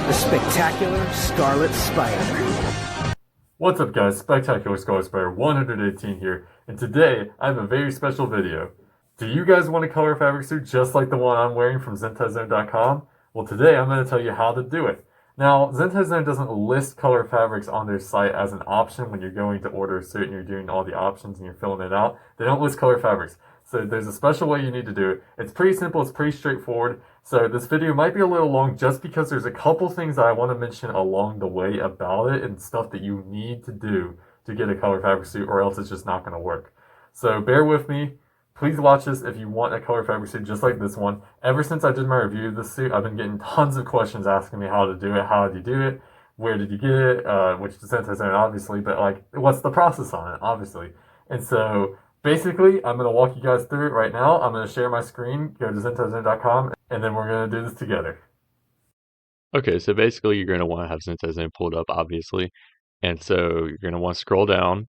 the spectacular Scarlet Spider. What's up guys, Spectacular Scarlet Spider 118 here, and today I have a very special video. Do you guys want a color fabric suit just like the one I'm wearing from ZentaiZone.com? Well, today I'm going to tell you how to do it. Now, Zentai Zone doesn't list color fabrics on their site as an option when you're going to order a suit and you're doing all the options and you're filling it out. They don't list color fabrics. So there's a special way you need to do it. It's pretty simple, it's pretty straightforward. So this video might be a little long just because there's a couple things that I want to mention along the way about it and stuff that you need to do to get a color fabric suit or else it's just not going to work. So bear with me. Please watch this if you want a color fabric suit just like this one. Ever since I did my review of this suit, I've been getting tons of questions asking me how to do it, how did you do it, where did you get it, which is Zentai Zone obviously, but like what's the process on it, obviously. And so basically, I'm going to walk you guys through it right now. I'm going to share my screen, go to ZentaiZone.com, and then we're going to do this together. Okay, so basically you're going to want to have Zentai Zone pulled up, obviously. And so you're going to want to scroll down.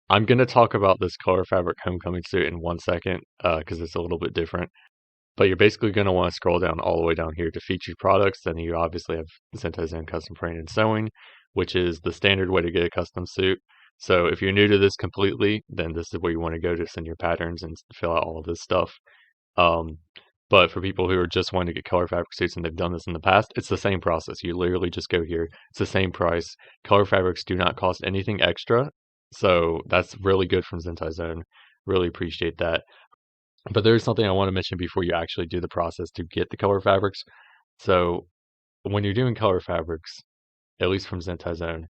I'm going to talk about this color fabric homecoming suit in 1 second because it's a little bit different. But you're basically going to want to scroll down all the way down here to featured products. Then you obviously have Zentai Zone custom print and sewing, which is the standard way to get a custom suit. So if you're new to this completely, then this is where you want to go to send your patterns and fill out all of this stuff. But for people who are just wanting to get color fabric suits and they've done this in the past, it's the same process. You literally just go here. It's the same price. Color fabrics do not cost anything extra. So that's really good from Zentai Zone. Really appreciate that. But there's something I want to mention before you actually do the process to get the color fabrics. So when you're doing color fabrics, at least from Zentai Zone,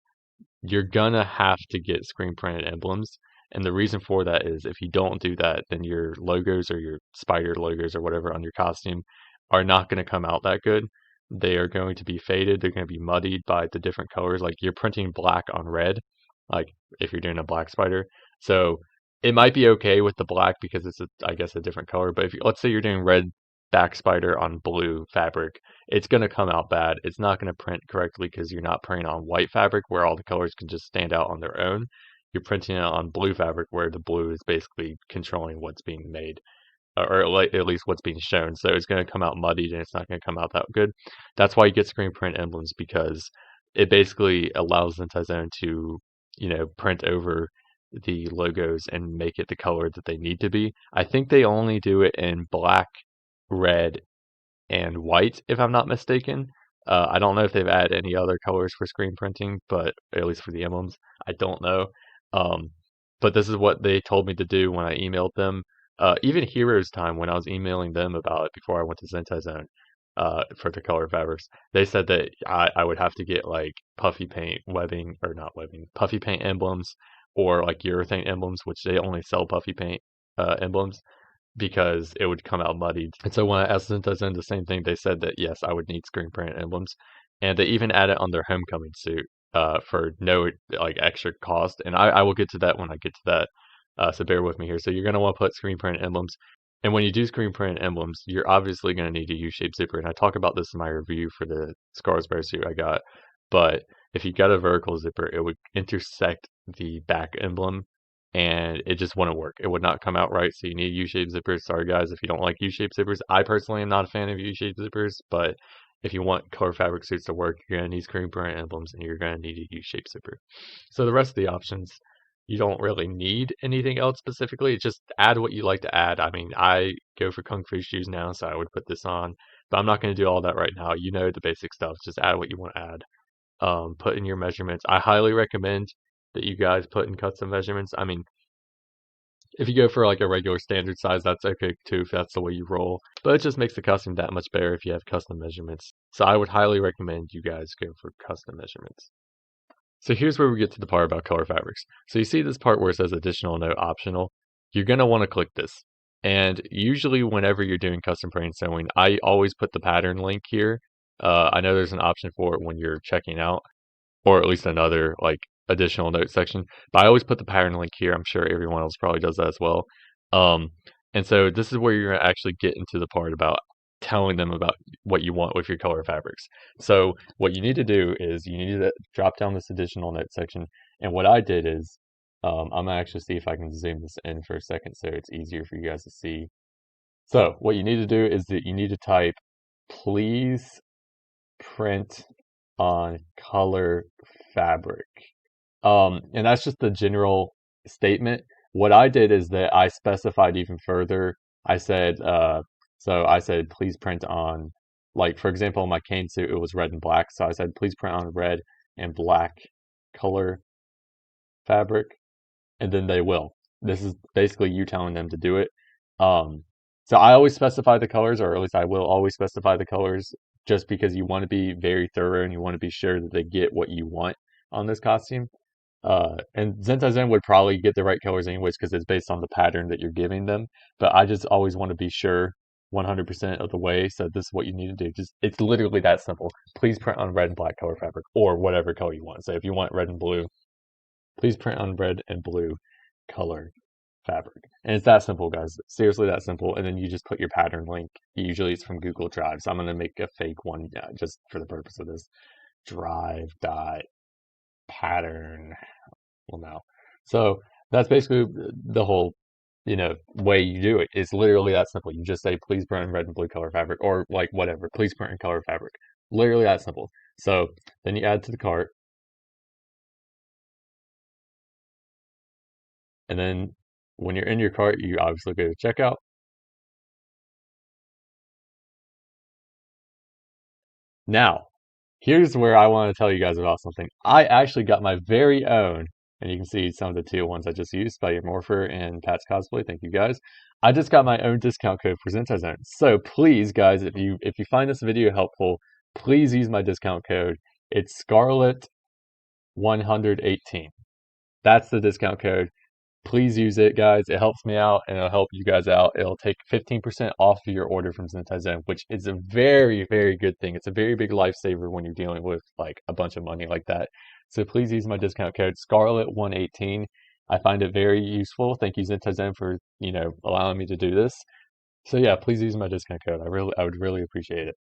you're gonna have to get screen printed emblems. And the reason for that is if you don't do that, then your logos or your spider logos or whatever on your costume are not going to come out that good. They are going to be faded. They're going to be muddied by the different colors. Like you're printing black on red, like if you're doing a black spider. So it might be okay with the black because it's, I guess, a different color. But if you, let's say you're doing red back spider on blue fabric, it's going to come out bad. It's not going to print correctly because you're not printing on white fabric where all the colors can just stand out on their own. You're printing it on blue fabric where the blue is basically controlling what's being made, or at least what's being shown. So it's going to come out muddied and it's not going to come out that good. That's why you get screen print emblems, because it basically allows Zentai Zone to, print over the logos and make it the color that they need to be. I think they only do it in black, red, and white, if I'm not mistaken. I don't know if they've added any other colors for screen printing, but at least for the emblems, I don't know. Um, but this is what they told me to do when I emailed them. Even Heroes Time, when I was emailing them about it before I went to Zentai Zone for the color fabrics, they said that I would have to get like puffy paint webbing, or not webbing, puffy paint emblems, or like urethane emblems, which they only sell puffy paint emblems, because it would come out muddied. And so when I asked Zentai Zone the same thing, they said that yes, I would need screen print emblems, and they even added on their homecoming suit for no like extra cost. And I will get to that when I get to that. So bear with me here. So you're going to want to put screen print emblems. And when you do screen print emblems, you're obviously going to need a U-shaped zipper. And I talk about this in my review for the Scarlet suit I got. But if you got a vertical zipper, it would intersect the back emblem and it just wouldn't work. It would not come out right. So you need U-shaped zippers. Sorry guys if you don't like U-shaped zippers. I personally am not a fan of U-shaped zippers, but if you want color fabric suits to work, you're going to need screen print emblems and you're going to need a U-shaped zipper. So the rest of the options, you don't really need anything else specifically. It's just add what you like to add. I mean, I go for Kung Fu shoes now, so I would put this on, but I'm not going to do all that right now. You know the basic stuff. Just add what you want to add. Put in your measurements. I highly recommend that you guys put in custom measurements. I mean, if you go for like a regular standard size, that's okay too if that's the way you roll. But it just makes the costume that much better if you have custom measurements. So I would highly recommend you guys go for custom measurements. So here's where we get to the part about color fabrics. So you see this part where it says additional note optional. You're going to want to click this. And usually whenever you're doing custom print and sewing, I always put the pattern link here. I know there's an option for it when you're checking out, or at least another like additional note section. But I always put the pattern link here. I'm sure everyone else probably does that as well. Um, and so this is where you're going to actually get into the part about telling them about what you want with your color fabrics. So what you need to do is you need to drop down this additional note section. And what I did is, I'm going to actually see if I can zoom this in for a second so it's easier for you guys to see. So what you need to do is that you need to type, please print on color fabric. And that's just the general statement. What I did is that I specified even further. I said, I said, please print on, like, for example, in my cane suit, it was red and black. So I said, please print on red and black color fabric, and then they will. This is basically you telling them to do it. Um, so I always specify the colors, or at least I will always specify the colors, just because you want to be very thorough and you want to be sure that they get what you want on this costume. And Zentai Zone would probably get the right colors anyways because it's based on the pattern that you're giving them. But I just always want to be sure 100% of the way. So this is what you need to do. Just it's literally that simple. Please print on red and black color fabric or whatever color you want. So if you want red and blue, please print on red and blue color fabric. And it's that simple, guys. Seriously, that simple. And then you just put your pattern link. Usually it's from Google Drive. So I'm going to make a fake one just for the purpose of this. Drive dot pattern. Well, no. So that's basically the whole, way you do it. It's literally that simple. You just say, please print in red and blue color fabric, or like whatever, please print in color fabric. Literally that simple. So then you add to the cart. And then when you're in your cart, you obviously go to checkout. Now, here's where I want to tell you guys about something. I actually got my very own, and you can see some of the two ones I just used, by Morpher and Pat's Cosplay. Thank you guys. I just got my own discount code for Zentai Zone. So please, guys, if you find this video helpful, please use my discount code. It's Scarlet 118. That's the discount code. Please use it, guys. It helps me out and it'll help you guys out. It'll take 15% off of your order from Zentai Zone, which is a very, very good thing. It's a very big lifesaver when you're dealing with like a bunch of money like that. So please use my discount code Scarlet118. I find it very useful. Thank you, Zentai Zone, for allowing me to do this. So yeah, please use my discount code. I would really appreciate it.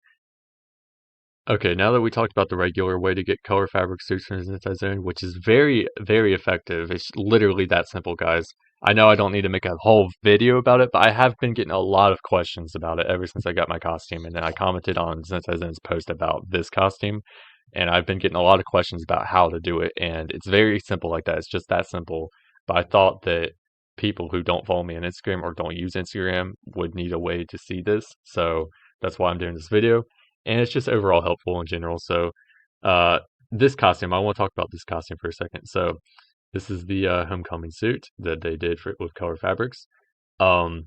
Okay, now that we talked about the regular way to get color fabric suits from Zentai Zone, which is very, very effective. It's literally that simple, guys. I know I don't need to make a whole video about it, but I have been getting a lot of questions about it ever since I got my costume. And then I commented on Zentai Zone's post about this costume, and I've been getting a lot of questions about how to do it. And it's very simple like that. It's just that simple. But I thought that people who don't follow me on Instagram or don't use Instagram would need a way to see this. So that's why I'm doing this video. And it's just overall helpful in general. So, this costume, I want to talk about this costume for a second. So, this is the homecoming suit that they did with color fabrics. So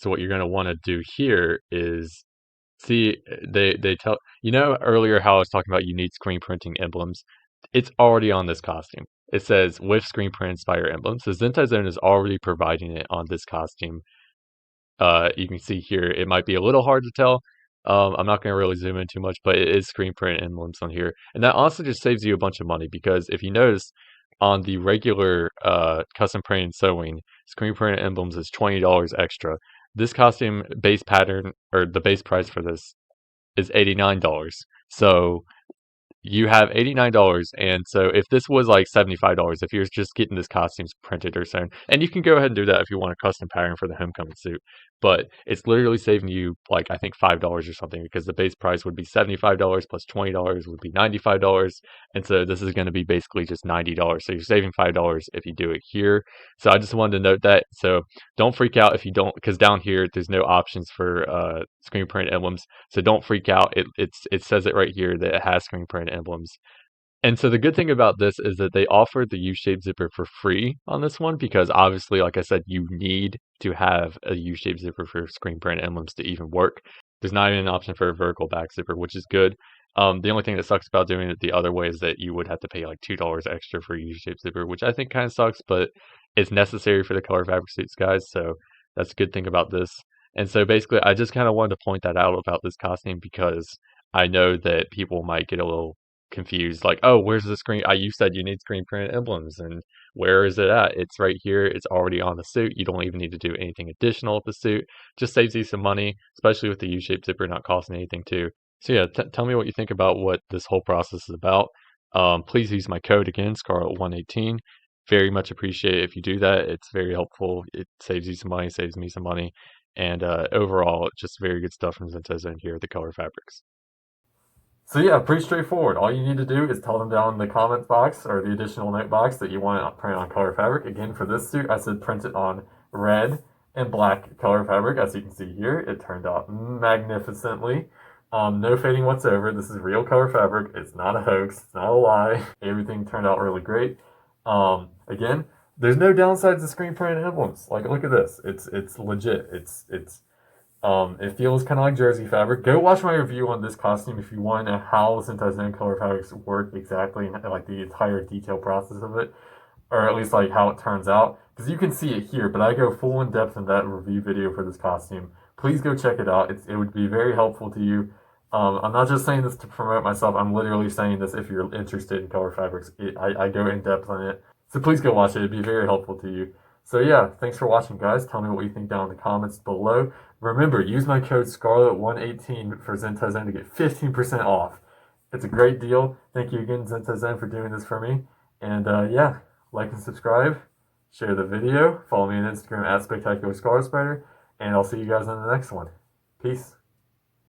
what you're going to want to do here is see they tell earlier how I was talking about you need screen printing emblems. It's already on this costume. It says with screen print inspire emblems. So Zentai Zone is already providing it on this costume. You can see here, it might be a little hard to tell. I'm not going to really zoom in too much, but it is screen print emblems on here. And that honestly just saves you a bunch of money because if you notice on the regular custom print and sewing, screen print emblems is $20 extra. This costume base pattern, or the base price for this, is $89. So you have $89, and so if this was like $75, if you're just getting this costumes printed or sewn, and you can go ahead and do that if you want a custom pattern for the homecoming suit, but it's literally saving you like I think $5 or something because the base price would be $75 plus $20 would be $95, and so this is going to be basically just $90. So you're saving $5 if you do it here. So I just wanted to note that. So don't freak out if you don't, because down here there's no options for screen print emblems. So don't freak out. It says it right here that it has screen print emblems. And so the good thing about this is that they offered the U-shaped zipper for free on this one because obviously, like I said, you need to have a U-shaped zipper for screen print emblems to even work. There's not even an option for a vertical back zipper, which is good. The only thing that sucks about doing it the other way is that you would have to pay like $2 extra for a U-shaped zipper, which I think kind of sucks, but it's necessary for the color fabric suits, guys. So that's a good thing about this. And so basically, I just kind of wanted to point that out about this costume because I know that people might get a little confused, like, oh, where's the screen? You said you need screen print emblems, and where is it at? It's right here. It's already on the suit. You don't even need to do anything additional with the suit. Just saves you some money, especially with the U-shaped zipper not costing anything too. So yeah, tell me what you think about what this whole process is about. Please use my code again, Scarlet118. Very much appreciate it if you do that. It's very helpful. It saves you some money, saves me some money. And overall, just very good stuff from Zentai Zone here, the color fabrics. So yeah, pretty straightforward. All you need to do is tell them down in the comments box or the additional note box that you want to print on color fabric. Again, for this suit, I said print it on red and black color fabric. As you can see here, it turned out magnificently. No fading whatsoever. This is real color fabric. It's not a hoax. It's not a lie. Everything turned out really great. Again, there's no downsides to screen printed emblems. Like, look at this. It's legit. It feels kind of like jersey fabric. Go watch my review on this costume if you want to know how Zentai Zone color fabrics work exactly, and like the entire detail process of it, or at least like how it turns out. Because you can see it here, but I go full in depth in that review video for this costume. Please go check it out. It would be very helpful to you. I'm not just saying this to promote myself. I'm literally saying this if you're interested in color fabrics. I go in depth on it. So please go watch it. It'd be very helpful to you. So yeah, thanks for watching, guys. Tell me what you think down in the comments below. Remember, use my code Scarlet118 for Zentai Zone to get 15% off. It's a great deal. Thank you again, Zentai Zone, for doing this for me. And yeah, like and subscribe, share the video, follow me on Instagram at Spectacular Scarlet Spider, and I'll see you guys on the next one. Peace.